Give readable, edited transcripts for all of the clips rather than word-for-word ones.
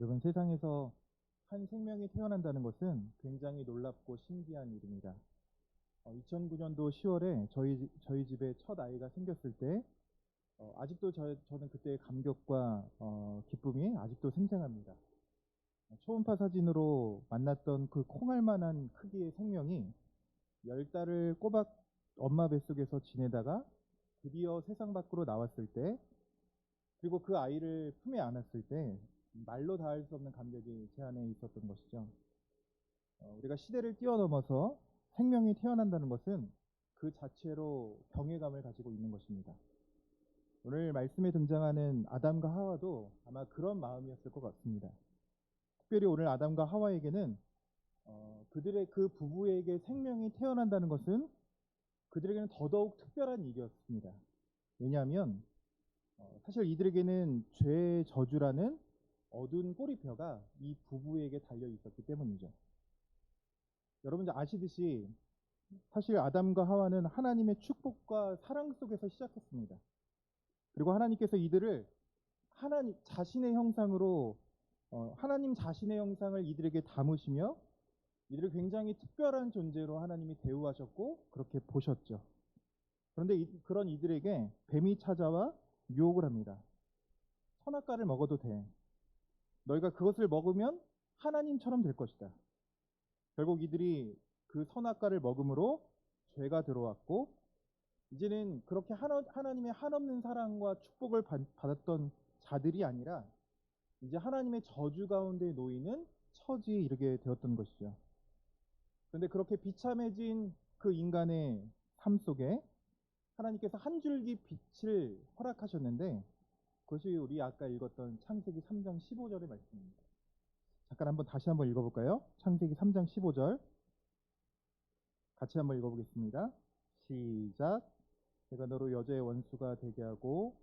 여러분, 세상에서 한 생명이 태어난다는 것은 굉장히 놀랍고 신기한 일입니다. 2009년도 10월에 저희 집에 첫 아이가 생겼을 때 아직도 저는 그때의 감격과 기쁨이 아직도 생생합니다. 초음파 사진으로 만났던 그 콩알만한 크기의 생명이 10달을 꼬박 엄마 뱃속에서 지내다가 드디어 세상 밖으로 나왔을 때, 그리고 그 아이를 품에 안았을 때 말로 다할 수 없는 감격이 제 안에 있었던 것이죠. 우리가 시대를 뛰어넘어서 생명이 태어난다는 것은 그 자체로 경외감을 가지고 있는 것입니다. 오늘 말씀에 등장하는 아담과 하와도 아마 그런 마음이었을 것 같습니다. 특별히 오늘 아담과 하와에게는 그들의 그 부부에게 생명이 태어난다는 것은 그들에게는 더더욱 특별한 일이었습니다. 왜냐하면 사실 이들에게는 죄의 저주라는 어두운 꼬리표가 이 부부에게 달려 있었기 때문이죠. 여러분 아시듯이 사실 아담과 하와는 하나님의 축복과 사랑 속에서 시작했습니다. 그리고 하나님께서 이들을 하나님 자신의 형상으로 하나님 자신의 형상을 이들에게 담으시며 이들을 굉장히 특별한 존재로 하나님이 대우하셨고 그렇게 보셨죠. 그런데 그런 이들에게 뱀이 찾아와 유혹을 합니다. 선악과를 먹어도 돼. 너희가 그것을 먹으면 하나님처럼 될 것이다. 결국 이들이 그 선악과를 먹음으로 죄가 들어왔고, 이제는 그렇게 하나님의 한없는 사랑과 축복을 받았던 자들이 아니라 이제 하나님의 저주 가운데 놓이는 처지에 이르게 되었던 것이죠. 그런데 그렇게 비참해진 그 인간의 삶 속에 하나님께서 한 줄기 빛을 허락하셨는데, 그것이 우리 아까 읽었던 창세기 3장 15절의 말씀입니다. 잠깐 다시 한번 읽어볼까요? 창세기 3장 15절 같이 한번 읽어보겠습니다. 시작. 내가 너로 여자의 원수가 되게 하고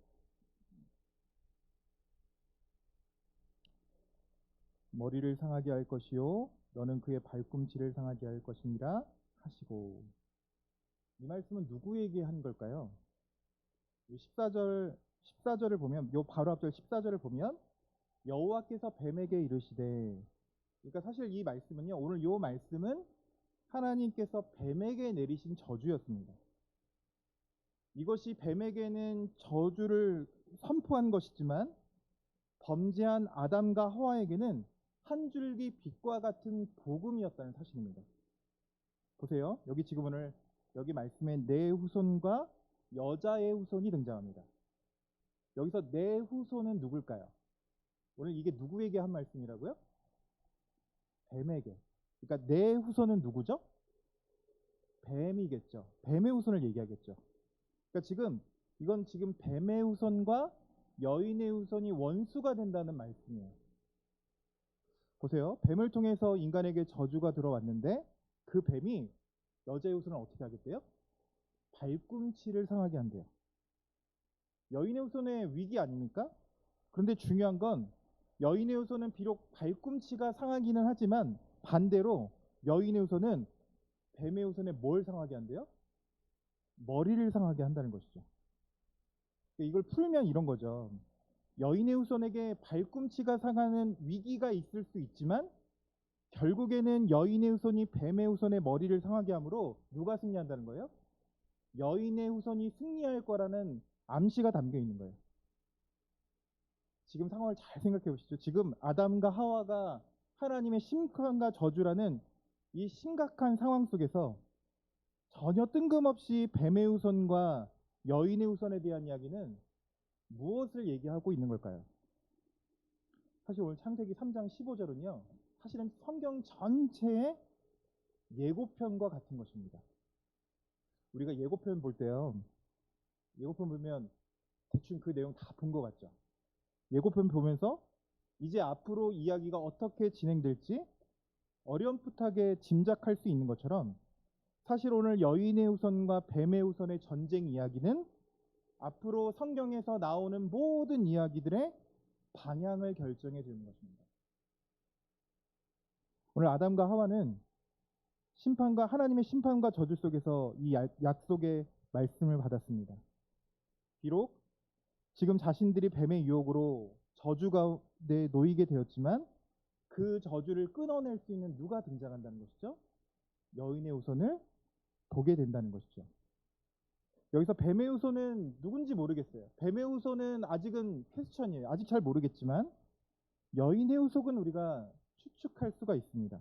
머리를 상하게 할 것이요 너는 그의 발꿈치를 상하게 할 것이니라 하시고. 이 말씀은 누구에게 한 걸까요? 14절을 보면, 요 바로 앞절 14절을 보면 여호와께서 뱀에게 이르시되, 그러니까 사실 이 말씀은요, 오늘 요 말씀은 하나님께서 뱀에게 내리신 저주였습니다. 이것이 뱀에게는 저주를 선포한 것이지만 범죄한 아담과 하와에게는 한 줄기 빛과 같은 복음이었다는 사실입니다. 보세요. 여기 지금 오늘 여기 말씀에 내 후손과 여자의 후손이 등장합니다. 여기서 내 후손은 누굴까요? 오늘 이게 누구에게 한 말씀이라고요? 뱀에게. 그러니까 내 후손은 누구죠? 뱀이겠죠. 뱀의 후손을 얘기하겠죠. 그러니까 이건 지금 뱀의 후손과 여인의 후손이 원수가 된다는 말씀이에요. 보세요. 뱀을 통해서 인간에게 저주가 들어왔는데 그 뱀이 여자의 후손을 어떻게 하겠대요? 발꿈치를 상하게 한대요. 여인의 후손의 위기 아닙니까? 그런데 중요한 건 여인의 후손은 비록 발꿈치가 상하기는 하지만 반대로 여인의 후손은 뱀의 후손에 뭘 상하게 한대요? 머리를 상하게 한다는 것이죠. 이걸 풀면 이런 거죠. 여인의 후손에게 발꿈치가 상하는 위기가 있을 수 있지만 결국에는 여인의 후손이 뱀의 후손의 머리를 상하게 하므로 누가 승리한다는 거예요? 여인의 후손이 승리할 거라는 암시가 담겨 있는 거예요. 지금 상황을 잘 생각해 보시죠. 지금 아담과 하와가 하나님의 심판과 저주라는 이 심각한 상황 속에서 전혀 뜬금없이 뱀의 후손과 여인의 후손에 대한 이야기는 무엇을 얘기하고 있는 걸까요? 사실 오늘 창세기 3장 15절은요, 사실은 성경 전체의 예고편과 같은 것입니다. 우리가 예고편 볼 때요, 예고편 보면 대충 그 내용 다 본 것 같죠? 예고편 보면서 이제 앞으로 이야기가 어떻게 진행될지 어렴풋하게 짐작할 수 있는 것처럼, 사실 오늘 여인의 후손과 뱀의 후손의 전쟁 이야기는 앞으로 성경에서 나오는 모든 이야기들의 방향을 결정해 주는 것입니다. 오늘 아담과 하와는 하나님의 심판과 저주 속에서 이 약속의 말씀을 받았습니다. 비록 지금 자신들이 뱀의 유혹으로 저주 가운데 놓이게 되었지만 그 저주를 끊어낼 수 있는 누가 등장한다는 것이죠? 여인의 후손을 보게 된다는 것이죠. 여기서 뱀의 후손은 누군지 모르겠어요. 뱀의 후손은 아직은 퀘스천이에요. 아직 잘 모르겠지만 여인의 후손은 우리가 추측할 수가 있습니다.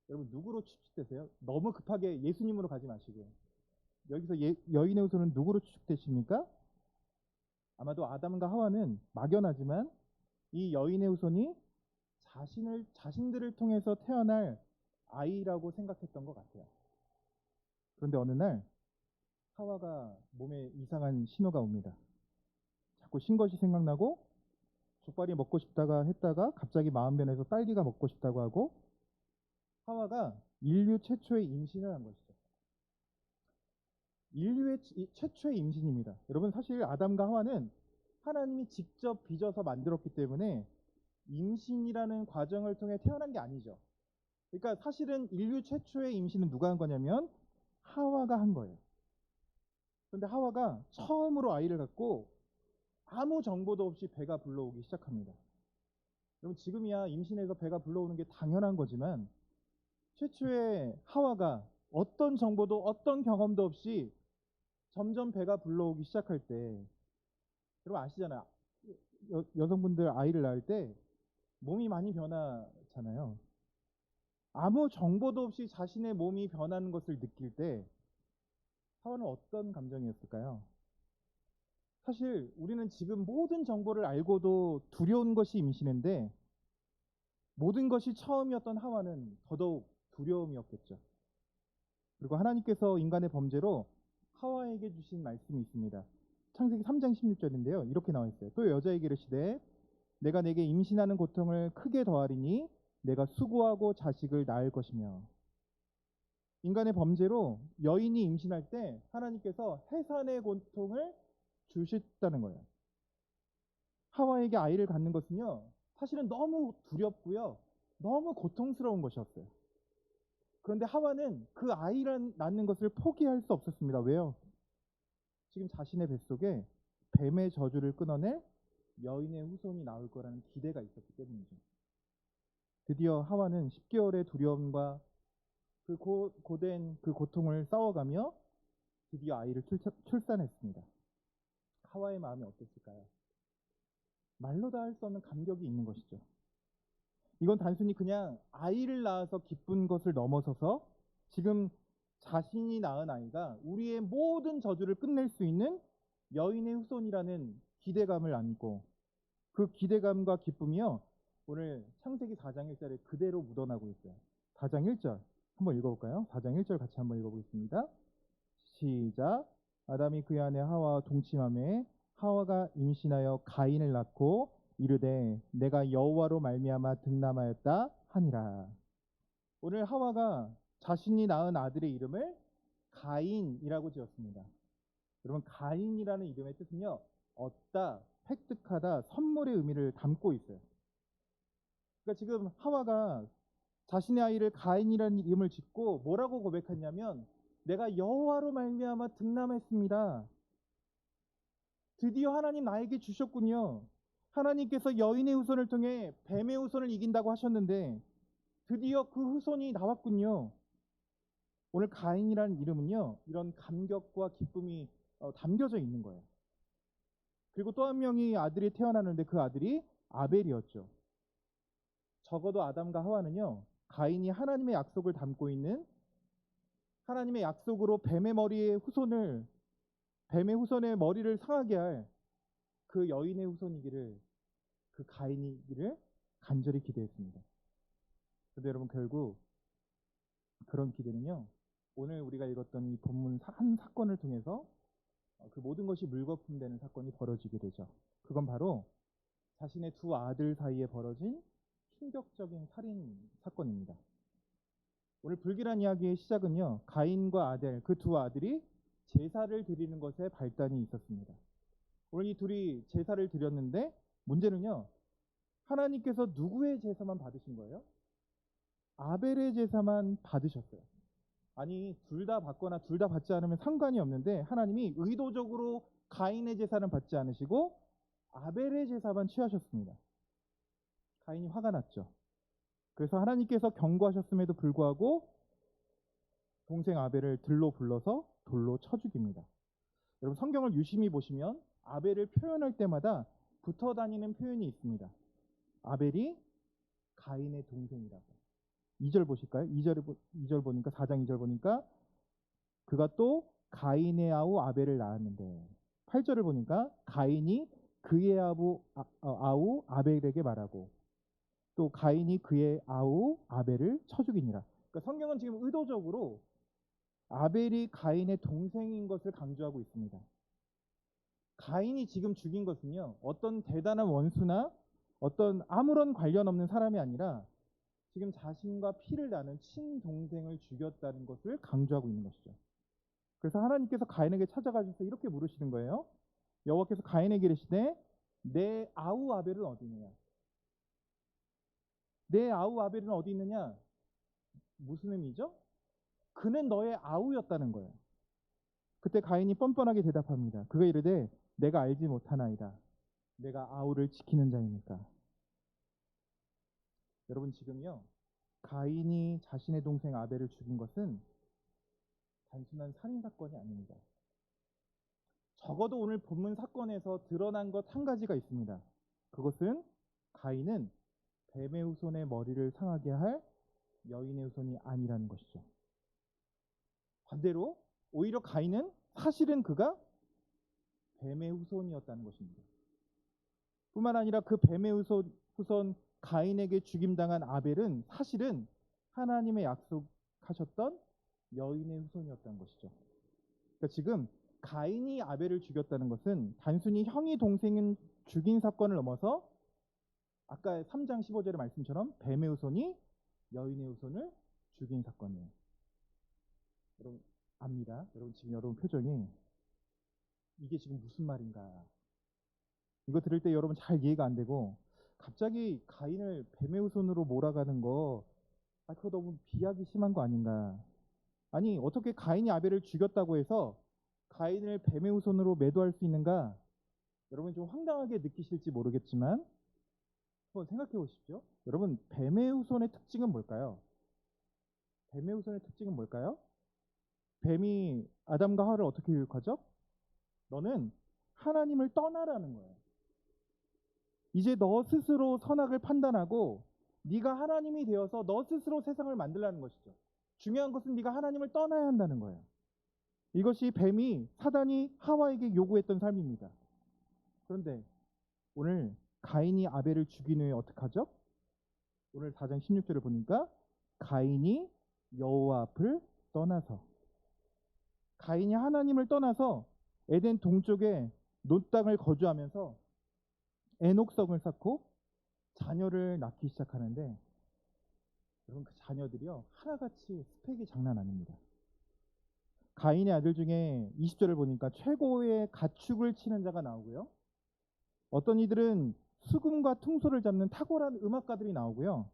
여러분 누구로 추측되세요? 너무 급하게 예수님으로 가지 마시고요. 여기서 여인의 후손은 누구로 추측되십니까? 아마도 아담과 하와는 막연하지만 이 여인의 후손이 자신들을 통해서 태어날 아이라고 생각했던 것 같아요. 그런데 어느 날 하와가 몸에 이상한 신호가 옵니다. 자꾸 신 것이 생각나고 족발이 먹고 싶다가 했다가 갑자기 마음 변해서 딸기가 먹고 싶다고 하고 하와가 인류 최초의 임신을 한 것이죠. 인류의 최초의 임신입니다. 여러분 사실 아담과 하와는 하나님이 직접 빚어서 만들었기 때문에 임신이라는 과정을 통해 태어난 게 아니죠. 그러니까 사실은 인류 최초의 임신은 누가 한 거냐면 하와가 한 거예요. 그런데 하와가 처음으로 아이를 갖고 아무 정보도 없이 배가 불러오기 시작합니다. 여러분 지금이야 임신해서 배가 불러오는 게 당연한 거지만 최초의 하와가 어떤 정보도 어떤 경험도 없이 점점 배가 불러오기 시작할 때 여러분 아시잖아요. 여성분들 아이를 낳을 때 몸이 많이 변하잖아요. 아무 정보도 없이 자신의 몸이 변하는 것을 느낄 때 하와는 어떤 감정이었을까요? 사실 우리는 지금 모든 정보를 알고도 두려운 것이 임신인데 모든 것이 처음이었던 하와는 더더욱 두려움이었겠죠. 그리고 하나님께서 인간의 범죄로 하와에게 주신 말씀이 있습니다. 창세기 3장 16절인데요. 이렇게 나와 있어요. 또 여자에게 이르시되 내가 내게 임신하는 고통을 크게 더하리니 내가 수고하고 자식을 낳을 것이며. 인간의 범죄로 여인이 임신할 때 하나님께서 해산의 고통을 주셨다는 거예요. 하와에게 아이를 갖는 것은요 사실은 너무 두렵고요 너무 고통스러운 것이었어요. 그런데 하와는 그 아이를 낳는 것을 포기할 수 없었습니다. 왜요? 지금 자신의 뱃속에 뱀의 저주를 끊어낼 여인의 후손이 나올 거라는 기대가 있었기 때문이죠. 드디어 하와는 10개월의 두려움과 그 고된 그 고통을 싸워가며 드디어 아이를 출산했습니다. 하와의 마음이 어땠을까요? 말로 다 할 수 없는 감격이 있는 것이죠. 이건 단순히 그냥 아이를 낳아서 기쁜 것을 넘어서서 지금 자신이 낳은 아이가 우리의 모든 저주를 끝낼 수 있는 여인의 후손이라는 기대감을 안고 그 기대감과 기쁨이요 오늘 창세기 4장 1절에 그대로 묻어나고 있어요. 4장 1절 한번 읽어볼까요? 4장 1절 같이 한번 읽어보겠습니다. 시작. 아담이 그의 아내 하와와 동침하매 하와가 임신하여 가인을 낳고 이르되 내가 여호와로 말미암아 득남하였다 하니라. 오늘 하와가 자신이 낳은 아들의 이름을 가인이라고 지었습니다. 여러분 가인이라는 이름의 뜻은요 얻다, 획득하다, 선물의 의미를 담고 있어요. 그러니까 지금 하와가 자신의 아이를 가인이라는 이름을 짓고 뭐라고 고백했냐면 내가 여호와로 말미암아 득남했습니다. 드디어 하나님 나에게 주셨군요. 하나님께서 여인의 후손을 통해 뱀의 후손을 이긴다고 하셨는데 드디어 그 후손이 나왔군요. 오늘 가인이라는 이름은요 이런 감격과 기쁨이 담겨져 있는 거예요. 그리고 또 한 명이 아들이 태어나는데 그 아들이 아벨이었죠. 적어도 아담과 하와는요 가인이 하나님의 약속을 담고 있는 하나님의 약속으로 뱀의 후손의 머리를 상하게 할 그 여인의 후손이기를 그 가인이기를 간절히 기대했습니다. 그런데 여러분 결국 그런 기대는요 오늘 우리가 읽었던 이 본문 한 사건을 통해서 그 모든 것이 물거품되는 사건이 벌어지게 되죠. 그건 바로 자신의 두 아들 사이에 벌어진 충격적인 살인 사건입니다. 오늘 불길한 이야기의 시작은요 가인과 아벨 그 두 아들이 제사를 드리는 것에 발단이 있었습니다. 오늘 이 둘이 제사를 드렸는데 문제는요 하나님께서 누구의 제사만 받으신 거예요? 아벨의 제사만 받으셨어요. 아니 둘 다 받거나 둘 다 받지 않으면 상관이 없는데 하나님이 의도적으로 가인의 제사는 받지 않으시고 아벨의 제사만 취하셨습니다. 가인이 화가 났죠. 그래서 하나님께서 경고하셨음에도 불구하고 동생 아벨을 들로 불러서 돌로 쳐 죽입니다. 여러분 성경을 유심히 보시면 아벨을 표현할 때마다 붙어 다니는 표현이 있습니다. 아벨이 가인의 동생이라고. 2절 보실까요? 2절 보니까 4장 2절 보니까 그가 또 가인의 아우 아벨을 낳았는데 8절을 보니까 가인이 그의 아우 아벨에게 말하고 또 가인이 그의 아우 아벨을 쳐 죽이니라. 그러니까 성경은 지금 의도적으로 아벨이 가인의 동생인 것을 강조하고 있습니다. 가인이 지금 죽인 것은요, 어떤 대단한 원수나 어떤 아무런 관련 없는 사람이 아니라 지금 자신과 피를 나눈 친동생을 죽였다는 것을 강조하고 있는 것이죠. 그래서 하나님께서 가인에게 찾아가셔서 이렇게 물으시는 거예요. 여호와께서 가인에게 이르시되 내 아우 아벨은 어디 있느냐? 내 아우 아벨은 어디 있느냐? 무슨 의미죠? 그는 너의 아우였다는 거예요. 그때 가인이 뻔뻔하게 대답합니다. 그가 이르되 내가 알지 못하나이다. 내가 아우를 지키는 자이니까. 여러분 지금요, 가인이 자신의 동생 아벨을 죽인 것은 단순한 살인사건이 아닙니다. 적어도 오늘 본문 사건에서 드러난 것 한 가지가 있습니다. 그것은 가인은 뱀의 후손의 머리를 상하게 할 여인의 후손이 아니라는 것이죠. 반대로 오히려 가인은 사실은 그가 뱀의 후손이었다는 것입니다. 뿐만 아니라 그 뱀의 후손 가인에게 죽임당한 아벨은 사실은 하나님의 약속하셨던 여인의 후손이었다는 것이죠. 그러니까 지금 가인이 아벨을 죽였다는 것은 단순히 형이 동생은 죽인 사건을 넘어서 아까 3장 15절의 말씀처럼 뱀의 후손이 여인의 후손을 죽인 사건이에요. 여러분 압니다. 여러분 지금 여러분 표정이 이게 지금 무슨 말인가? 이거 들을 때 여러분 잘 이해가 안 되고 갑자기 가인을 뱀의 후손으로 몰아가는 거 그거 너무 비약이 심한 거 아닌가? 아니 어떻게 가인이 아벨을 죽였다고 해서 가인을 뱀의 후손으로 매도할 수 있는가? 여러분 좀 황당하게 느끼실지 모르겠지만 한번 생각해 보십시오. 여러분 뱀의 후손의 특징은 뭘까요? 뱀의 후손의 특징은 뭘까요? 뱀이 아담과 하와를 어떻게 유혹하죠? 너는 하나님을 떠나라는 거예요. 이제 너 스스로 선악을 판단하고 네가 하나님이 되어서 너 스스로 세상을 만들라는 것이죠. 중요한 것은 네가 하나님을 떠나야 한다는 거예요. 이것이 뱀이 사단이 하와에게 요구했던 삶입니다. 그런데 오늘 가인이 아벨을 죽인 후에 어떻게 하죠? 오늘 4장 16절을 보니까 가인이 여호와 앞을 떠나서 가인이 하나님을 떠나서 에덴 동쪽에 논 땅을 거주하면서 에녹성을 쌓고 자녀를 낳기 시작하는데 여러분 그 자녀들이요 하나같이 스펙이 장난 아닙니다. 가인의 아들 중에 20절을 보니까 최고의 가축을 치는 자가 나오고요. 어떤 이들은 수금과 퉁소를 잡는 탁월한 음악가들이 나오고요.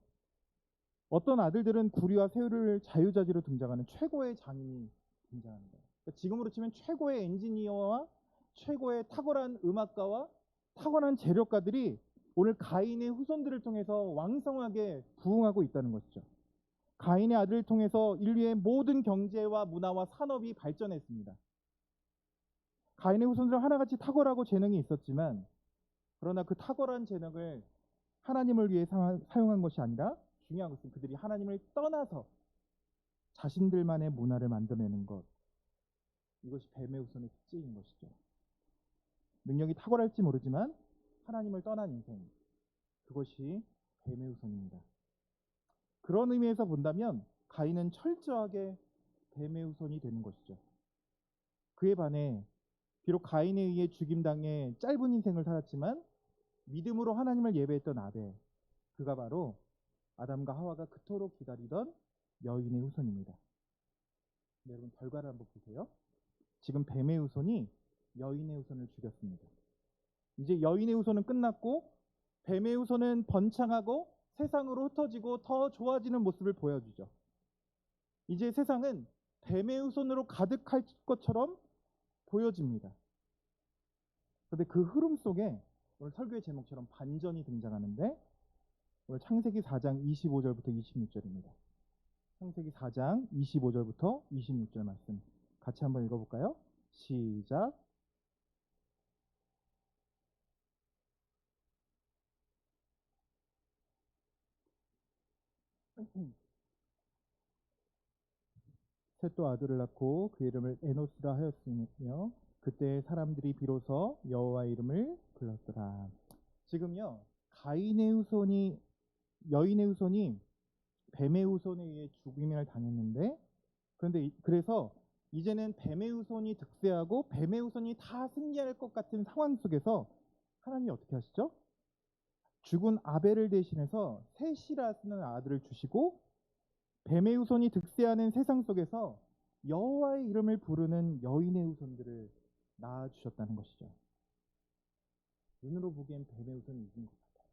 어떤 아들들은 구리와 새우를 자유자재로 등장하는 최고의 장인이 등장합니다. 그러니까 지금으로 치면 최고의 엔지니어와 최고의 탁월한 음악가와 탁월한 재력가들이 오늘 가인의 후손들을 통해서 왕성하게 부흥하고 있다는 것이죠. 가인의 아들을 통해서 인류의 모든 경제와 문화와 산업이 발전했습니다. 가인의 후손들은 하나같이 탁월하고 재능이 있었지만 그러나 그 탁월한 재능을 하나님을 위해 사용한 것이 아니라 중요한 것은 그들이 하나님을 떠나서 자신들만의 문화를 만들어내는 것. 이것이 뱀의 후손의 특징인 것이죠. 능력이 탁월할지 모르지만 하나님을 떠난 인생. 그것이 뱀의 후손입니다. 그런 의미에서 본다면 가인은 철저하게 뱀의 후손이 되는 것이죠. 그에 반해 비록 가인에 의해 죽임당해 짧은 인생을 살았지만 믿음으로 하나님을 예배했던 아벨, 그가 바로 아담과 하와가 그토록 기다리던 여인의 후손입니다. 네, 여러분 결과를 한번 보세요. 지금 뱀의 후손이 여인의 후손을 죽였습니다. 이제 여인의 후손은 끝났고 뱀의 후손은 번창하고 세상으로 흩어지고 더 좋아지는 모습을 보여주죠. 이제 세상은 뱀의 후손으로 가득할 것처럼 보여집니다. 그런데 그 흐름 속에 오늘 설교의 제목처럼 반전이 등장하는데 오늘 창세기 4장 25절부터 26절입니다. 창세기 4장 25절부터 26절 말씀 같이 한번 읽어볼까요? 시작. 셋도 아들을 낳고 그 이름을 에노스라 하였으며 그때 사람들이 비로소 여호와의 이름을 불렀더라. 지금요, 가인의 후손이 여인의 후손이 뱀의 후손에 의해 죽임을 당했는데, 그런데 그래서 이제는 뱀의 후손이 득세하고 뱀의 후손이 다 승리할 것 같은 상황 속에서 하나님이 어떻게 하시죠? 죽은 아벨을 대신해서 셋이라는 아들을 주시고 뱀의 후손이 득세하는 세상 속에서 여호와의 이름을 부르는 여인의 후손들을 낳아주셨다는 것이죠. 눈으로 보기엔 뱀의 후손이 이긴 것 같아요.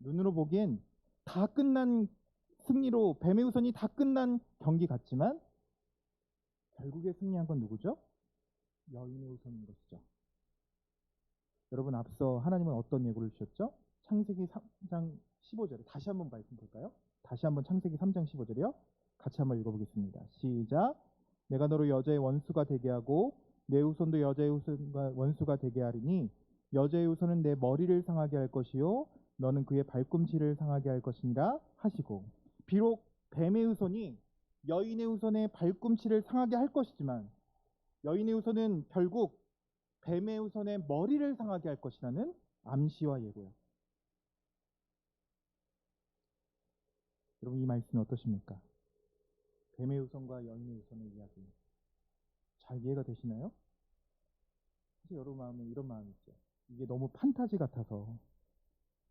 눈으로 보기엔 다 끝난 승리로 뱀의 후손이 다 끝난 경기 같지만 결국에 승리한 건 누구죠? 여인의 후손인 것이죠. 여러분, 앞서 하나님은 어떤 예고를 주셨죠? 창세기 3장 15절에 다시 한번 말씀 볼까요? 다시 한번 창세기 3장 15절이요. 같이 한번 읽어보겠습니다. 시작. 내가 너로 여자의 원수가 되게 하고 내 후손도 여자의 후손과 원수가 되게 하리니 여자의 후손은 내 머리를 상하게 할 것이요 너는 그의 발꿈치를 상하게 할 것이니라 하시고, 비록 뱀의 후손이 여인의 후손의 발꿈치를 상하게 할 것이지만 여인의 후손은 결국 뱀의 후손의 머리를 상하게 할 것이라는 암시와 예고요. 여러분, 이 말씀이 어떠십니까? 뱀의 후손과 여인의 후손의 이야기 잘 이해가 되시나요? 사실 여러분 마음에 이런 마음이 있죠. 이게 너무 판타지 같아서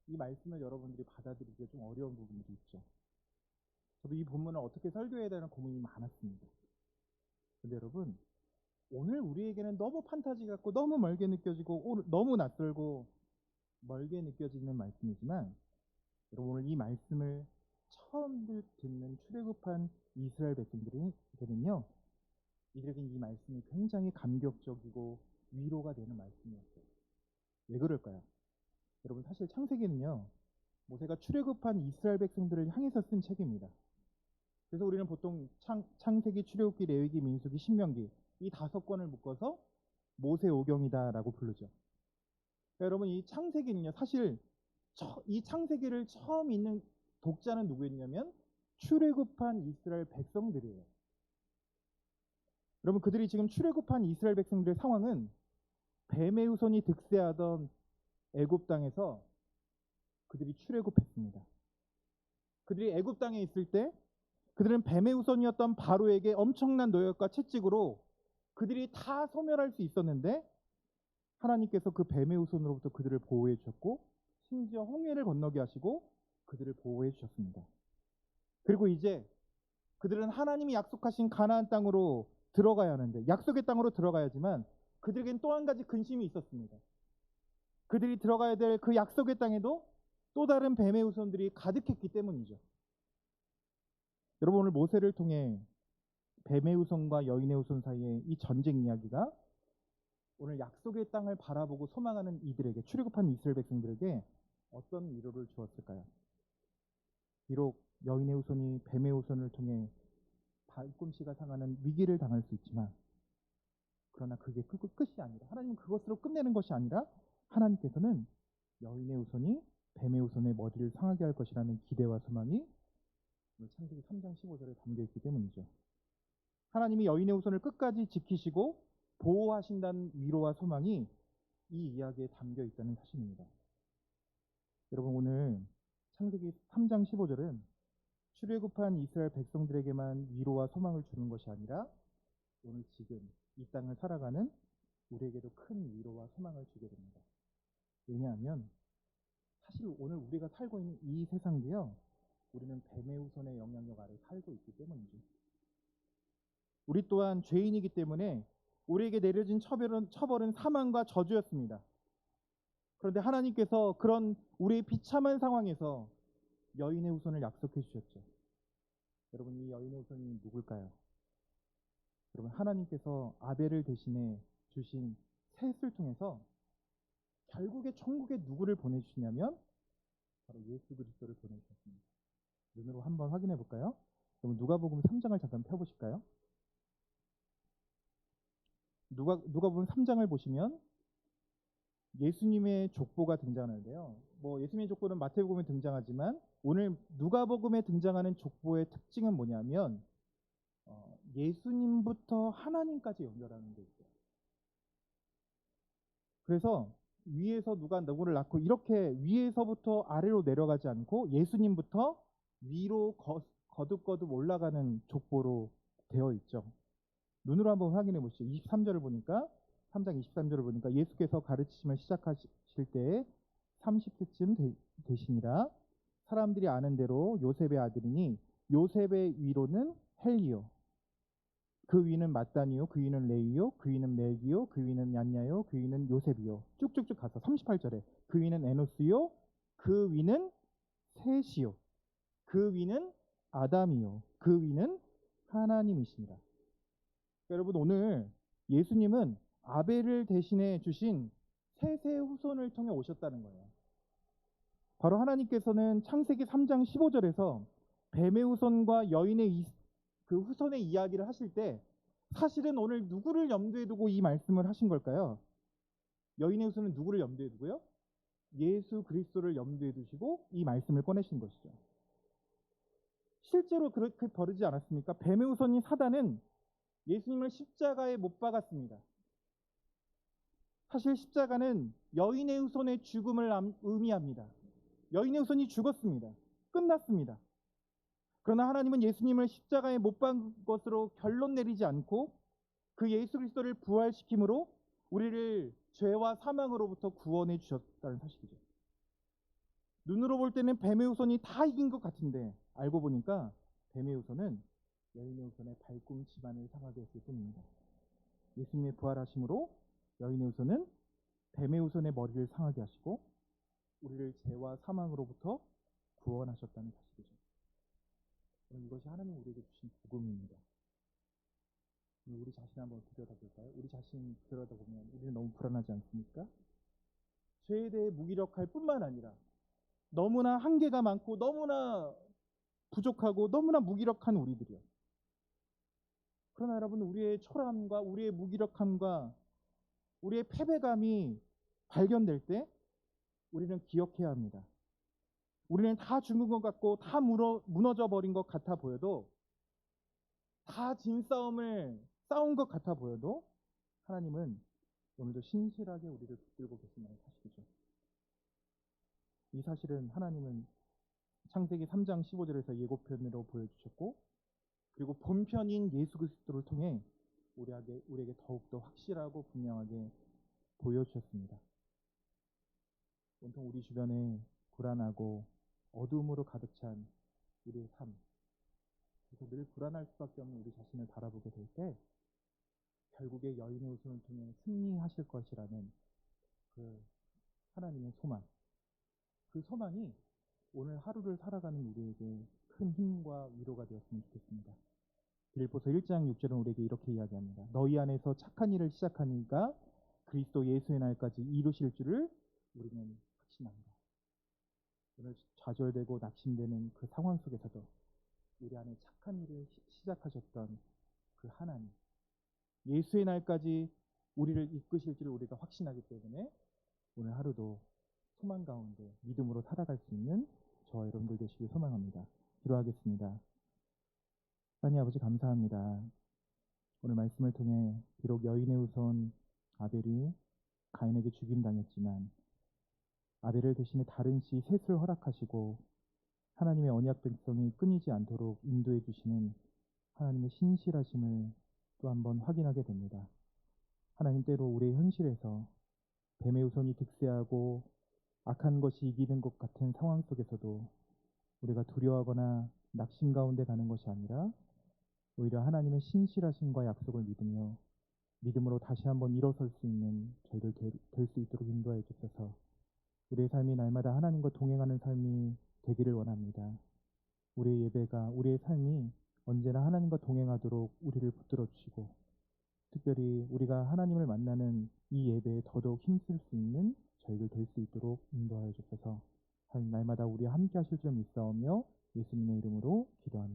이 말씀을 여러분들이 받아들이기가 좀 어려운 부분들이 있죠. 저도 이 본문을 어떻게 설교해야 되는 고민이 많았습니다. 근데 여러분, 오늘 우리에게는 너무 판타지 같고 너무 멀게 느껴지고 너무 낯설고 멀게 느껴지는 말씀이지만, 여러분 오늘 이 말씀을 처음 듣는 출애굽한 이스라엘 백성들은요, 이들에게는 이 말씀이 굉장히 감격적이고 위로가 되는 말씀이었어요. 왜 그럴까요? 여러분, 사실 창세기는요, 모세가 출애굽한 이스라엘 백성들을 향해서 쓴 책입니다. 그래서 우리는 보통 창세기, 출애굽기, 레위기, 민수기, 신명기 이 5권을 묶어서 모세오경이다라고 부르죠. 그러니까 여러분, 이 창세기는요, 사실 이 창세기를 처음 읽는 독자는 누구였냐면 출애굽한 이스라엘 백성들이에요. 여러분, 그들이 지금 출애굽한 이스라엘 백성들의 상황은 뱀의 후손이 득세하던 애굽 땅에서 그들이 출애굽했습니다. 그들이 애굽 땅에 있을 때 그들은 뱀의 후손이었던 바로에게 엄청난 노역과 채찍으로 그들이 다 소멸할 수 있었는데, 하나님께서 그 뱀의 후손으로부터 그들을 보호해 주셨고 심지어 홍해를 건너게 하시고 그들을 보호해 주셨습니다. 그리고 이제 그들은 하나님이 약속하신 가나안 땅으로 들어가야 하는데, 약속의 땅으로 들어가야지만 그들에겐 또 한 가지 근심이 있었습니다. 그들이 들어가야 될 그 약속의 땅에도 또 다른 뱀의 후손들이 가득했기 때문이죠. 여러분, 오늘 모세를 통해 뱀의 후손과 여인의 후손 사이의 이 전쟁 이야기가 오늘 약속의 땅을 바라보고 소망하는 이들에게, 출애굽한 이스라엘 백성들에게 어떤 위로를 주었을까요? 비록 여인의 후손이 뱀의 후손을 통해 발꿈치가 상하는 위기를 당할 수 있지만, 그러나 그게 끝이 아니라, 하나님은 그것으로 끝내는 것이 아니라 하나님께서는 여인의 후손이 뱀의 후손의 머리를 상하게 할 것이라는 기대와 소망이 창세기 3장 15절에 담겨있기 때문이죠. 하나님이 여인의 후손을 끝까지 지키시고 보호하신다는 위로와 소망이 이 이야기에 담겨있다는 사실입니다. 여러분, 오늘 창세기 3장 15절은 출애굽한 이스라엘 백성들에게만 위로와 소망을 주는 것이 아니라 오늘 지금 이 땅을 살아가는 우리에게도 큰 위로와 소망을 주게 됩니다. 왜냐하면 사실 오늘 우리가 살고 있는 이 세상도요, 우리는 뱀의 후손의 영향력 아래 살고 있기 때문이죠. 우리 또한 죄인이기 때문에 우리에게 내려진 처벌은 사망과 저주였습니다. 그런데 하나님께서 그런 우리의 비참한 상황에서 여인의 후손을 약속해 주셨죠. 여러분, 이 여인의 후손이 누굴까요? 여러분, 하나님께서 아벨을 대신해 주신 셋을 통해서 결국에 천국에 누구를 보내주시냐면 바로 예수 그리스도를 보내주셨습니다. 눈으로 한번 확인해 볼까요? 그럼 누가복음 3장을 잠깐 펴보실까요? 누가복음 3장을 보시면 예수님의 족보가 등장하는데요. 뭐 예수님의 족보는 마태복음에 등장하지만 오늘 누가복음에 등장하는 족보의 특징은 뭐냐면 예수님부터 하나님까지 연결하는 게 있어요. 그래서 위에서 누가 누구를 낳고 이렇게 위에서부터 아래로 내려가지 않고 예수님부터 위로 거듭거듭 올라가는 족보로 되어 있죠. 눈으로 한번 확인해 보시죠. 23절을 보니까 3장 23절을 보니까 예수께서 가르치심을 시작하실 때에 30세쯤 되시니라. 사람들이 아는 대로 요셉의 아들이니 요셉의 위로는 헬리요, 그 위는 마따니요, 그 위는 레위요, 그 위는 멜기요, 그 위는 얀냐요, 그 위는 요셉이요. 쭉쭉쭉 가서 38절에 그 위는 에노스요, 그 위는 셋이요, 그 위는 아담이요, 그 위는 하나님이십니다. 여러분, 오늘 예수님은 아벨을 대신해 주신 셋의 후손을 통해 오셨다는 거예요. 바로 하나님께서는 창세기 3장 15절에서 뱀의 후손과 여인의 그 후손의 이야기를 하실 때 사실은 오늘 누구를 염두에 두고 이 말씀을 하신 걸까요? 여인의 후손은 누구를 염두에 두고요? 예수 그리스도를 염두에 두시고 이 말씀을 꺼내신 것이죠. 실제로 그렇게 벌어지지 않았습니까? 뱀의 후손인 사단은 예수님을 십자가에 못 박았습니다. 사실 십자가는 여인의 후손의 죽음을 의미합니다. 여인의 후손이 죽었습니다. 끝났습니다. 그러나 하나님은 예수님을 십자가에 못 박은 것으로 결론 내리지 않고 그 예수 그리스도를 부활시킴으로 우리를 죄와 사망으로부터 구원해 주셨다는 사실이죠. 눈으로 볼 때는 뱀의 후손이 다 이긴 것 같은데 알고 보니까 뱀의 후손은 여인의 후손의 발꿈치만을 상하게 했을 뿐입니다. 예수님의 부활하심으로 여인의 후손은 뱀의 후손의 머리를 상하게 하시고 우리를 죄와 사망으로부터 구원하셨다는 사실이죠. 이것이 하나님 우리에게 주신 복음입니다. 우리 자신 한번 들여다볼까요? 우리 자신 들여다보면 우리는 너무 불안하지 않습니까? 죄에 대해 무기력할 뿐만 아니라 너무나 한계가 많고 너무나 부족하고 너무나 무기력한 우리들이요. 그러나 여러분, 우리의 초라함과 우리의 무기력함과 우리의 패배감이 발견될 때 우리는 기억해야 합니다. 우리는 다 죽은 것 같고 다 무너져 버린 것 같아 보여도, 다 진 싸움을 싸운 것 같아 보여도 하나님은 오늘도 신실하게 우리를 붙들고 계신다는 사실이죠. 이 사실은 하나님은 창세기 3장 15절에서 예고편으로 보여주셨고, 그리고 본편인 예수 그리스도를 통해 우리에게 더욱더 확실하고 분명하게 보여주셨습니다. 온통 우리 주변에 불안하고 어둠으로 가득 찬 우리의 삶, 그래서 늘 불안할 수밖에 없는 우리 자신을 바라보게 될 때 결국에 여인의 후손을 통해 승리하실 것이라는 그 하나님의 소망, 그 소망이 오늘 하루를 살아가는 우리에게 큰 힘과 위로가 되었으면 좋겠습니다. 빌립보서 1장 6절은 우리에게 이렇게 이야기합니다. 너희 안에서 착한 일을 시작한 이가 그리스도 예수의 날까지 이루실 줄을 우리는 확신합니다. 오늘 좌절되고 낙심되는 그 상황 속에서도 우리 안에 착한 일을 시작하셨던 그 하나님, 예수의 날까지 우리를 이끄실 줄 우리가 확신하기 때문에 오늘 하루도 소망 가운데 믿음으로 살아갈 수 있는 저와 여러분들 되시길 소망합니다. 기도하겠습니다. 하나님 아버지, 감사합니다. 오늘 말씀을 통해 비록 여인의 후손 아벨이 가인에게 죽임당했지만 아벨을 대신해 다른 씨 셋을 허락하시고 하나님의 언약 백성이 끊이지 않도록 인도해 주시는 하나님의 신실하심을 또 한번 확인하게 됩니다. 하나님, 때로 우리의 현실에서 뱀의 후손이 득세하고 악한 것이 이기는 것 같은 상황 속에서도 우리가 두려워하거나 낙심 가운데 가는 것이 아니라 오히려 하나님의 신실하심과 약속을 믿으며 믿음으로 다시 한번 일어설 수 있는 저희들 될 수 있도록 인도하여 주셔서 우리의 삶이 날마다 하나님과 동행하는 삶이 되기를 원합니다. 우리의 예배가, 우리의 삶이 언제나 하나님과 동행하도록 우리를 붙들어 주시고, 특별히 우리가 하나님을 만나는 이 예배에 더더욱 힘쓸 수 있는 저희들 될 수 있도록 인도하여 주셔서 날마다 우리와 함께 하실 줄 믿사오며 예수님의 이름으로 기도합니다.